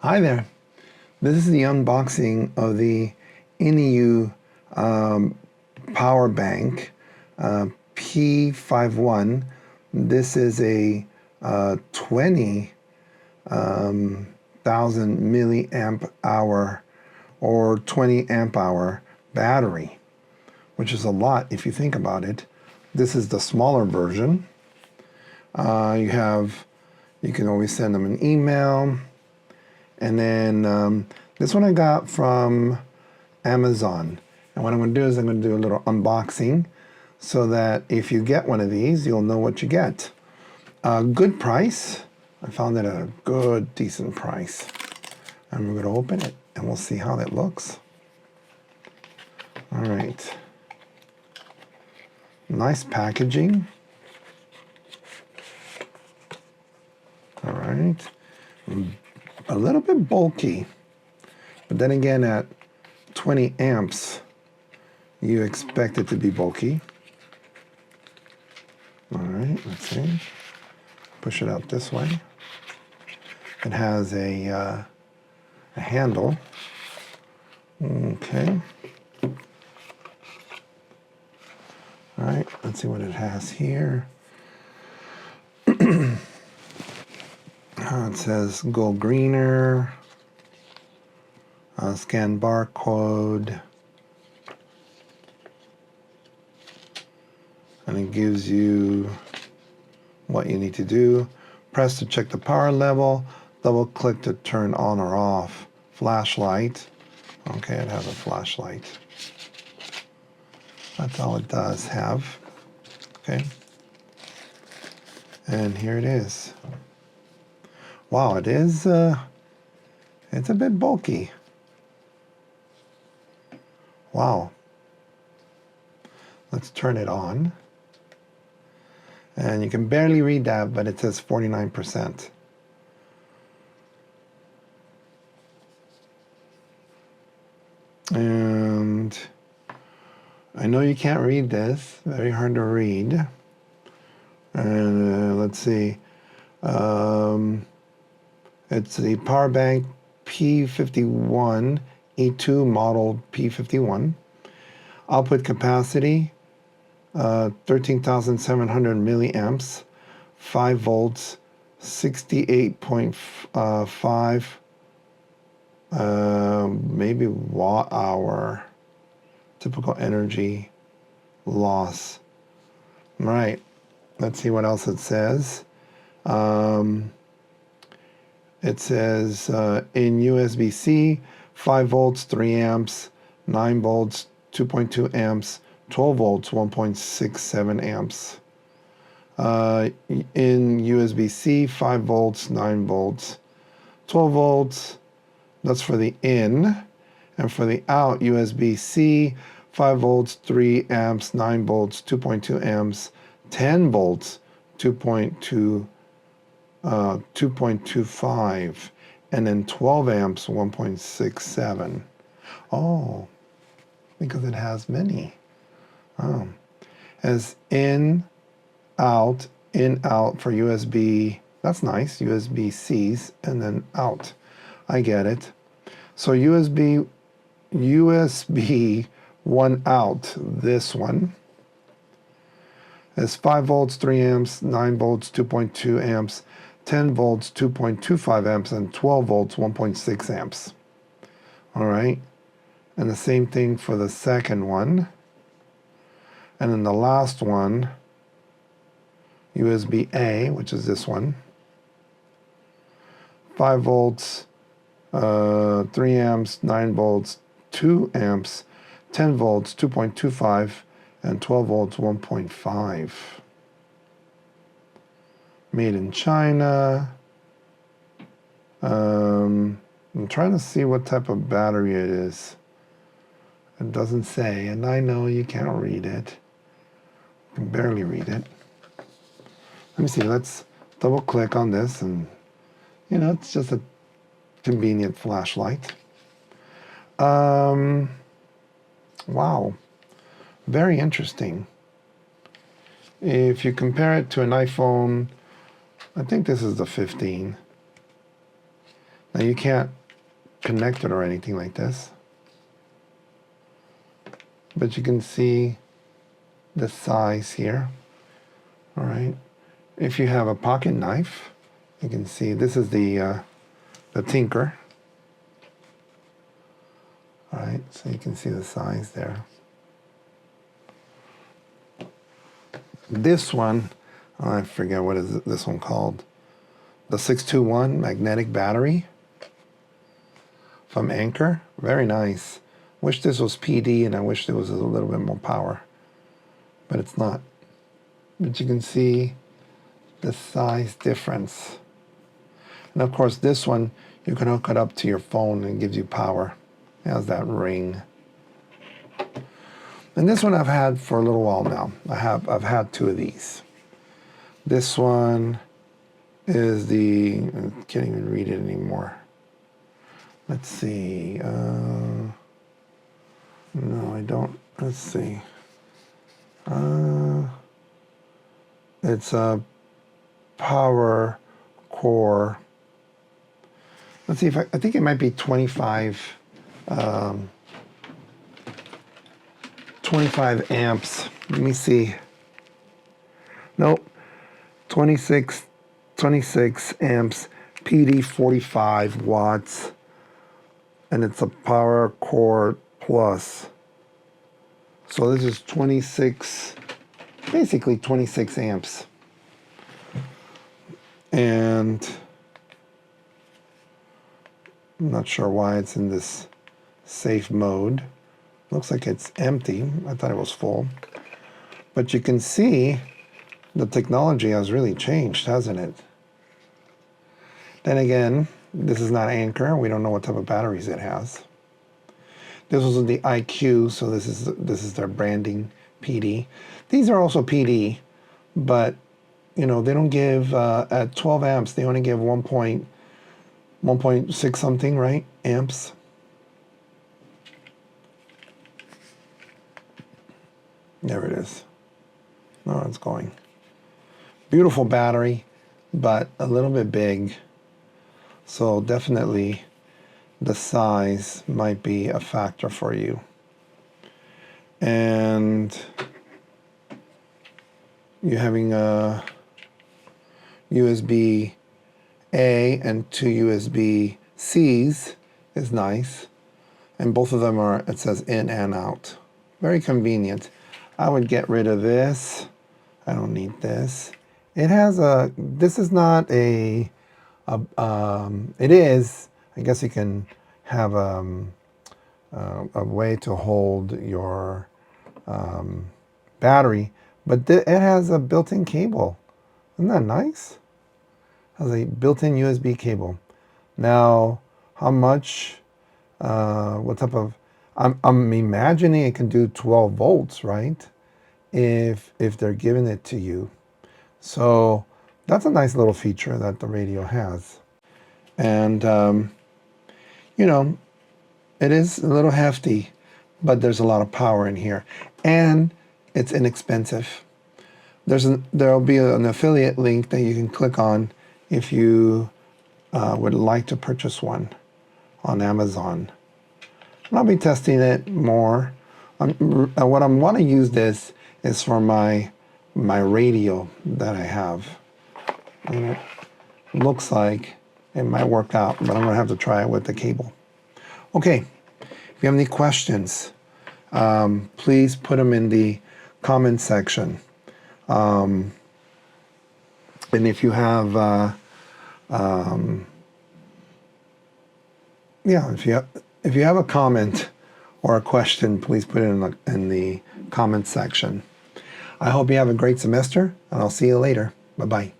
Hi there. This is the unboxing of the INIU power bank P51. This is a 20,000 milliamp hour or 20 amp hour battery, which is a lot if you think about it. This is the smaller version. You can always send them an email. And then this one I got from Amazon. And what I'm going to do is I'm going to do a little unboxing so that if you get one of these, you'll know what you get. Good price. I found it at a good, decent price. And we're going to open it and we'll see how that looks. All right. Nice packaging. All right. A little bit bulky, but then again, at 20 amps, you expect it to be bulky. All right, let's see. Push it out this way. It has a handle. Okay. All right, let's see what it has here. It says go greener, scan barcode, and it gives you what you need to do. Press to check the power level, double click to turn on or off. Flashlight. Okay, it has a flashlight. That's all it does have. Okay. And here it is. Wow, it is, it's a bit bulky. Wow. Let's turn it on. And you can barely read that, but it says 49%. And I know you can't read this, very hard to read. And let's see. It's the power bank P51 E2 model P51. Output capacity 13,700 milliamps, 5 volts, 68.5 maybe watt hour. Typical energy loss. All right, let's see what else it says. It says in USBC, 5 volts, 3 amps, 9 volts, 2.2 amps, 12 volts, 1.67 amps. In USB-C, 5 volts, 9 volts, 12 volts. That's for the in. And for the out, USB-C, 5 volts, 3 amps, 9 volts, 2.2 amps, 10 volts, 2.25, and then 12 amps, 1.67. Oh, because it has many. As in, out for USB. That's nice, USB-Cs, and then out. I get it. So USB 1 out, this one, is 5 volts, 3 amps, 9 volts, 2.2 amps, 10 volts, 2.25 amps, and 12 volts, 1.6 amps. All right. And the same thing for the second one. And then the last one, USB-A, which is this one, 5 volts, 3 amps, 9 volts, 2 amps, 10 volts, 2.25, and 12 volts, 1.5. Made in China. I'm trying to see what type of battery it is. It doesn't say, and I know you can't read it. You can barely read it. Let me see, let's double click on this, and you know, it's just a convenient flashlight. Wow, very interesting. If you compare it to an iPhone, I think this is the 15. Now you can't connect it or anything like this, but you can see the size here. All right. If you have a pocket knife, you can see this is the Tinker. All right, so you can see the size there. This one, I forget what is this one called. The 621 magnetic battery from Anker. Very nice. Wish this was PD, and I wish there was a little bit more power, but it's not. But you can see the size difference. And of course this one, you can hook it up to your phone and it gives you power. It has that ring. And this one I've had for a little while now. I've had 2 of these. This one is the, I can't even read it anymore. Let's see. No, I don't. Let's see. It's a power core. Let's see if I think it might be 25 amps. Let me see. Nope. 26 amps, PD 45 watts, and it's a power core plus. So this is 26, basically 26 amps. And I'm not sure why it's in this safe mode. Looks like it's empty. I thought it was full. But you can see the technology has really changed, hasn't it? Then again, this is not Anker. We don't know what type of batteries it has. This was the IQ, so this is their branding, PD. These are also PD, but you know, they don't give at 12 amps. They only give 1.6 something, right? Amps. There it is. Oh, it's going. Beautiful battery, but a little bit big. So definitely the size might be a factor for you. And you're having a USB-A and 2 USB-Cs is nice. And both of them are, it says in and out. Very convenient. I would get rid of this. I don't need this. It has a, this is not it is, I guess you can have a way to hold your battery, but it has a built-in cable. Isn't that nice? It has a built-in USB cable. Now, how much, what type of, I'm imagining it can do 12 volts, right? If they're giving it to you. So that's a nice little feature that the radio has. And, you know, it is a little hefty, but there's a lot of power in here. And it's inexpensive. There'll be an affiliate link that you can click on if you would like to purchase one on Amazon. And I'll be testing it more. What I want to use this is for my radio that I have. And it looks like it might work out, but I'm going to have to try it with the cable. Okay, if you have any questions, please put them in the comment section. And if you have, if you have a comment or a question, please put it in the comment section. I hope you have a great semester, and I'll see you later. Bye-bye.